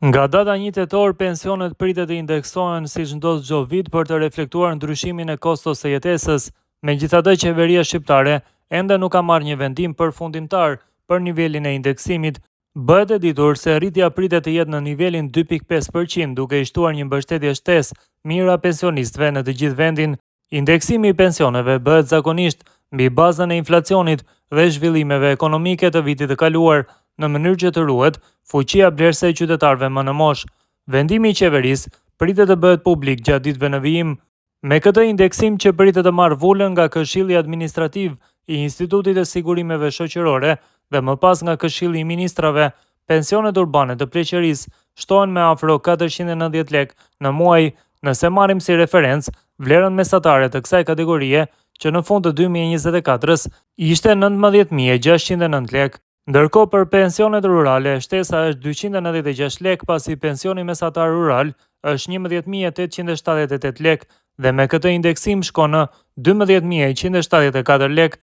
Nga data 1 tetor, pensionet pritet të indeksohen siç ndodh çdo vit për të reflektuar ndryshimin e kostos së jetesës. Megjithatë, qeveria shqiptare ende nuk ka marrë një vendim përfundimtar për nivelin e indeksimit. Bëhet e ditur se rritja pritet të jetë në nivelin 2.5%, duke i shtuar një mbështetje shtesë mira pensionistëve në të gjithë vendin. Indeksimi i pensioneve bëhet zakonisht mbi bazën e inflacionit dhe zhvillimeve ekonomike të vitit të kaluar, në mënyrë që të ruhet fuqia blerëse e qytetarëve më në moshë. Vendimi i qeverisë pritet të bëhet publik gjatë ditëve në vijim. Me këtë indeksim që pritet të marrë vullën nga Këshilli Administrativ i Institutit të Sigurimeve Shoqërore dhe më pas nga Këshilli i Ministrave, pensionet urbane të pleqërisë shtohen me afro 490 lekë në muaj, nëse marrim si referencë vlerën mesatare të kësaj kategorie, që në fund të 2024-s ishte 19.609 lekë. Ndërkohë për pensionet rurale, shtesa është 296 lekë, pasi pensioni mesatar rural është 11.878 lekë dhe me këtë indeksim shkon në 12.174 lekë.